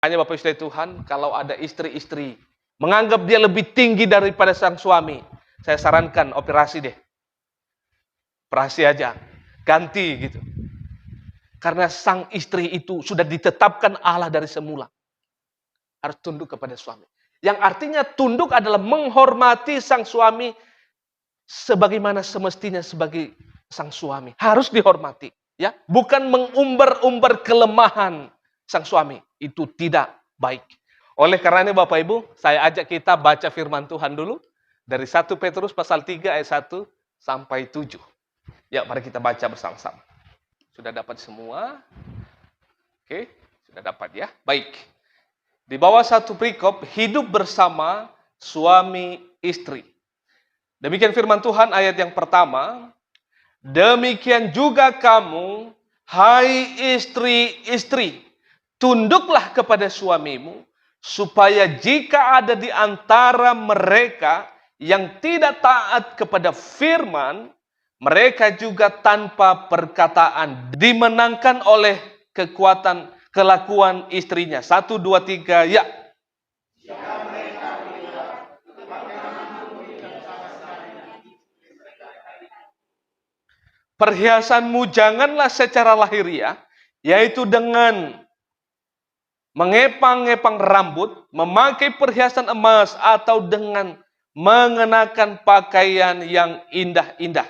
Hanya Bapak Ibu Tuhan, kalau ada istri-istri menganggap dia lebih tinggi daripada sang suami, saya sarankan operasi deh. Operasi aja. Ganti gitu. Karena sang istri itu sudah ditetapkan Allah dari semula. Harus tunduk kepada suami. Yang artinya tunduk adalah menghormati sang suami sebagaimana semestinya sebagai sang suami. Harus dihormati. Ya, bukan mengumbar-umbar kelemahan sang suami. Itu tidak baik. Oleh karena ini Bapak Ibu, saya ajak kita baca firman Tuhan dulu. Dari 1 Petrus pasal 3 ayat 1 sampai 7. Ya, mari kita baca bersama-sama. Sudah dapat semua? Oke, sudah dapat ya. Baik. Di bawah satu perikop, hidup bersama suami istri. Demikian firman Tuhan ayat yang pertama. Demikian juga kamu, hai istri-istri, tunduklah kepada suamimu, supaya jika ada di antara mereka yang tidak taat kepada firman, mereka juga tanpa perkataan dimenangkan oleh kelakuan istrinya. 1, 2, 3, ya. Perhiasanmu janganlah secara lahiriah, yaitu dengan mengepang-ngepang rambut, memakai perhiasan emas, atau dengan mengenakan pakaian yang indah-indah.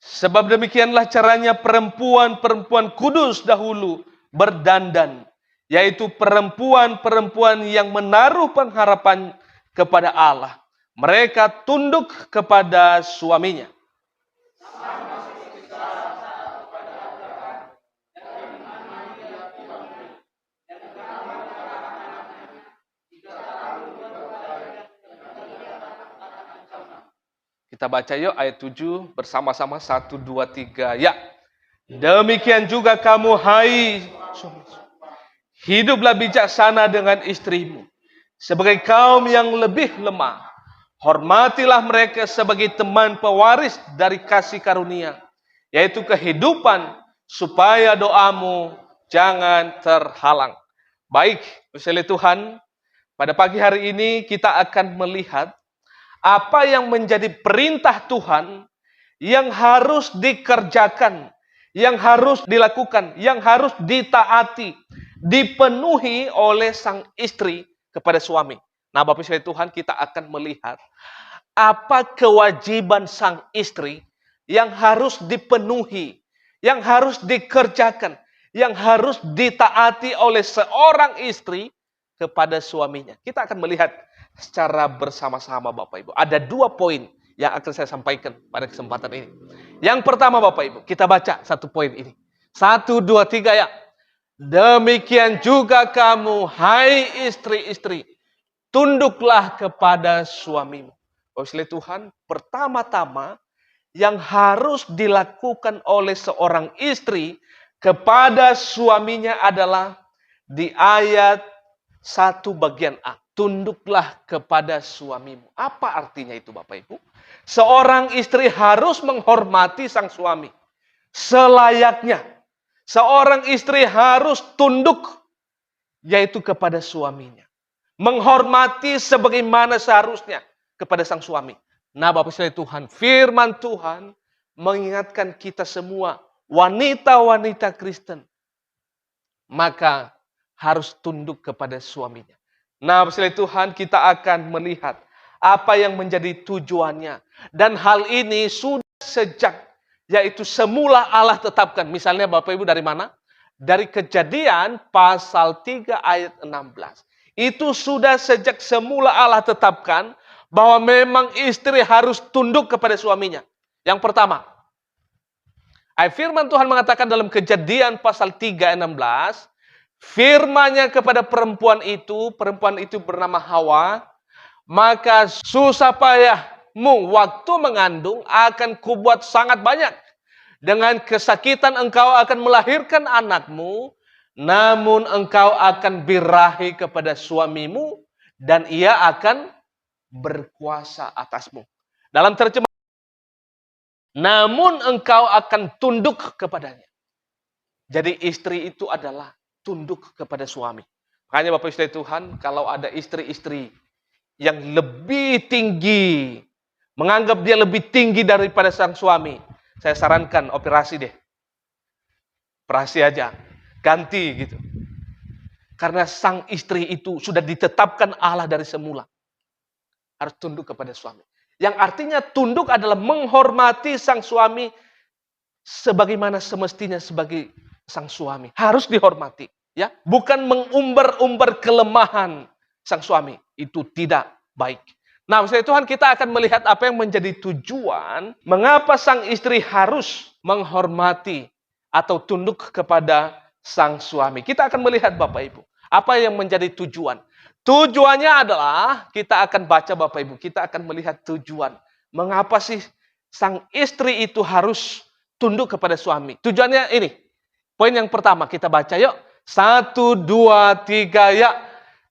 Sebab demikianlah caranya perempuan-perempuan kudus dahulu berdandan, yaitu perempuan-perempuan yang menaruh pengharapan kepada Allah. Mereka tunduk kepada suaminya. Kita baca yuk ayat 7 bersama-sama 1, 2, 3, ya. Demikian juga kamu, hai suami, hiduplah bijaksana dengan istrimu sebagai kaum yang lebih lemah. Hormatilah mereka sebagai teman pewaris dari kasih karunia, yaitu kehidupan, supaya doamu jangan terhalang. Baik, misalnya Tuhan, pada pagi hari ini kita akan melihat apa yang menjadi perintah Tuhan yang harus dikerjakan, yang harus dilakukan, yang harus ditaati, dipenuhi oleh sang istri kepada suami. Nah, Bapak Ibu Tuhan, kita akan melihat apa kewajiban sang istri yang harus dipenuhi, yang harus dikerjakan, yang harus ditaati oleh seorang istri kepada suaminya. Kita akan melihat secara bersama-sama Bapak Ibu. Ada 2 poin yang akan saya sampaikan pada kesempatan ini. Yang pertama Bapak Ibu, kita baca 1 poin ini. 1, 2, 3 ya. Demikian juga kamu, hai istri-istri, tunduklah kepada suamimu. Oleh Tuhan, pertama-tama yang harus dilakukan oleh seorang istri kepada suaminya adalah di ayat 1 bagian A. Tunduklah kepada suamimu. Apa artinya itu Bapak Ibu? Seorang istri harus menghormati sang suami selayaknya. Seorang istri harus tunduk, yaitu kepada suaminya. Menghormati sebagaimana seharusnya kepada sang suami. Nah Bapak Ibu Tuhan, firman Tuhan mengingatkan kita semua, wanita-wanita Kristen, maka harus tunduk kepada suaminya. Nah, Bapak Tuhan, kita akan melihat apa yang menjadi tujuannya. Dan hal ini sudah sejak, yaitu semula Allah tetapkan. Misalnya Bapak Ibu dari mana? Dari Kejadian pasal 3 ayat 16. Itu sudah sejak semula Allah tetapkan bahwa memang istri harus tunduk kepada suaminya. Yang pertama, firman Tuhan mengatakan dalam Kejadian pasal 3 ayat 16, firman-Nya kepada perempuan itu bernama Hawa, maka susah payahmu waktu mengandung akan kubuat sangat banyak. Dengan kesakitan engkau akan melahirkan anakmu, namun engkau akan birahi kepada suamimu dan ia akan berkuasa atasmu. Dalam terjemahan, namun engkau akan tunduk kepadanya. Jadi istri itu adalah tunduk kepada suami. Makanya Bapak Ibu Tuhan, kalau ada istri-istri yang lebih tinggi, menganggap dia lebih tinggi daripada sang suami, saya sarankan operasi deh. Operasi aja, ganti gitu. Karena sang istri itu sudah ditetapkan Allah dari semula. Harus tunduk kepada suami. Yang artinya tunduk adalah menghormati sang suami sebagaimana semestinya sebagai sang suami. Harus dihormati. Ya, bukan mengumbar-umbar kelemahan sang suami. Itu tidak baik. Nah, misalnya Tuhan, kita akan melihat apa yang menjadi tujuan, mengapa sang istri harus menghormati atau tunduk kepada sang suami. Kita akan melihat Bapak Ibu, apa yang menjadi tujuan. Tujuannya adalah, kita akan baca Bapak Ibu, kita akan melihat tujuan. Mengapa sih sang istri itu harus tunduk kepada suami? Tujuannya ini. Poin yang pertama kita baca yuk. 1, 2, 3 ya.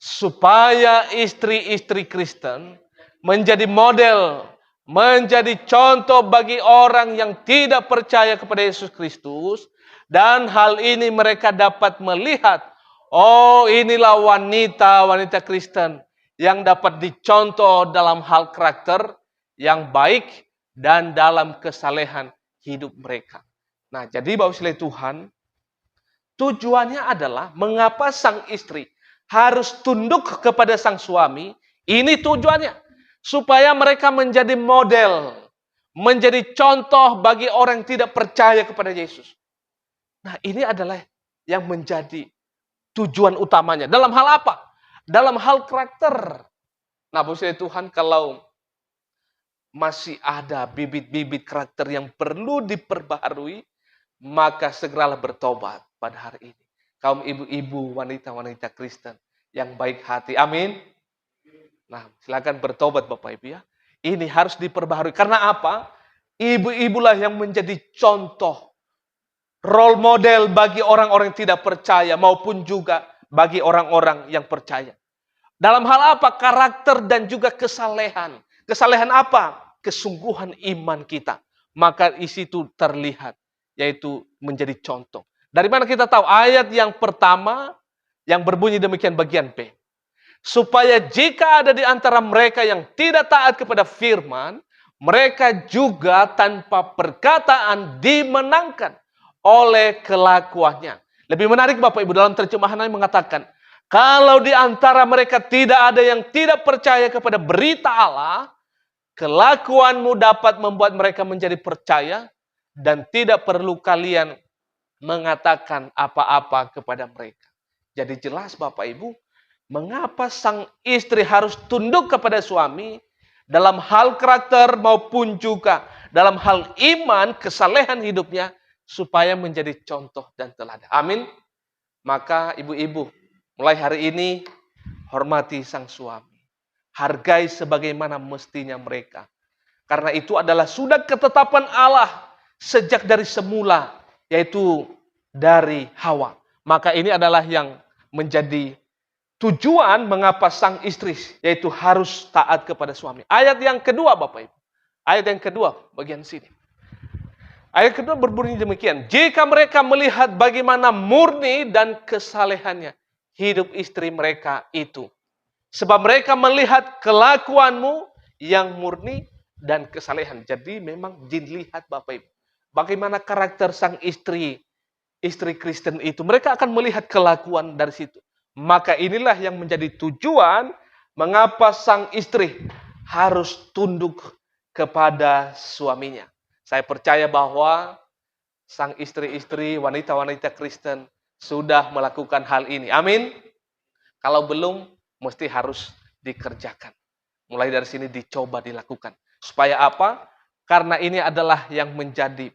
Supaya istri-istri Kristen menjadi model, menjadi contoh bagi orang yang tidak percaya kepada Yesus Kristus. Dan hal ini mereka dapat melihat, oh inilah wanita-wanita Kristen yang dapat dicontoh dalam hal karakter yang baik dan dalam kesalehan hidup mereka. Nah, jadi Bapak Ibu Tuhan, tujuannya adalah mengapa sang istri harus tunduk kepada sang suami. Ini tujuannya. Supaya mereka menjadi model, menjadi contoh bagi orang yang tidak percaya kepada Yesus. Nah, ini adalah yang menjadi tujuan utamanya. Dalam hal apa? Dalam hal karakter. Nah, Bapak Tuhan, kalau masih ada bibit-bibit karakter yang perlu diperbaharui, maka segeralah bertobat pada hari ini. Kaum ibu-ibu, wanita-wanita Kristen yang baik hati. Amin. Nah, silakan bertobat Bapak Ibu ya. Ini harus diperbaharui. Karena apa? Ibu-ibulah yang menjadi contoh, role model bagi orang-orang yang tidak percaya maupun juga bagi orang-orang yang percaya. Dalam hal apa? Karakter dan juga kesalehan. Kesalehan apa? Kesungguhan iman kita. Maka isi itu terlihat, yaitu menjadi contoh. Dari mana kita tahu? Ayat yang pertama yang berbunyi demikian bagian B. Supaya jika ada di antara mereka yang tidak taat kepada firman, mereka juga tanpa perkataan dimenangkan oleh kelakuannya. Lebih menarik Bapak Ibu, dalam terjemahan lain mengatakan, kalau di antara mereka tidak ada yang tidak percaya kepada berita Allah, kelakuanmu dapat membuat mereka menjadi percaya dan tidak perlu kalian mengatakan apa-apa kepada mereka. Jadi jelas Bapak Ibu, mengapa sang istri harus tunduk kepada suami dalam hal karakter maupun juga dalam hal iman, kesalehan hidupnya, supaya menjadi contoh dan teladan. Amin. Maka ibu-ibu, mulai hari ini hormati sang suami. Hargai sebagaimana mestinya mereka. Karena itu adalah sudah ketetapan Allah sejak dari semula, yaitu dari Hawa. Maka ini adalah yang menjadi tujuan mengapa sang istri, yaitu harus taat kepada suami. Ayat yang kedua Bapak Ibu. Ayat yang kedua, bagian sini. Ayat kedua berbunyi demikian. Jika mereka melihat bagaimana murni dan kesalehannya hidup istri mereka itu. Sebab mereka melihat kelakuanmu yang murni dan kesalehan. Jadi memang dilihat Bapak Ibu. Bagaimana karakter sang istri Kristen itu. Mereka akan melihat kelakuan dari situ. Maka inilah yang menjadi tujuan mengapa sang istri harus tunduk kepada suaminya. Saya percaya bahwa sang istri-istri, wanita-wanita Kristen sudah melakukan hal ini. Amin. Kalau belum, mesti harus dikerjakan. Mulai dari sini dicoba dilakukan. Supaya apa? Karena ini adalah yang menjadi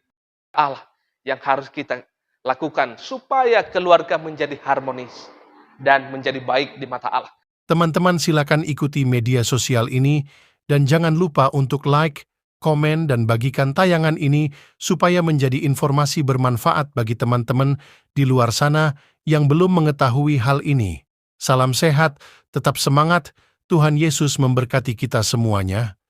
Allah yang harus kita lakukan. Supaya keluarga menjadi harmonis dan menjadi baik di mata Allah. Teman-teman silakan ikuti media sosial ini dan jangan lupa untuk like, komen, dan bagikan tayangan ini supaya menjadi informasi bermanfaat bagi teman-teman di luar sana yang belum mengetahui hal ini. Salam sehat, tetap semangat, Tuhan Yesus memberkati kita semuanya.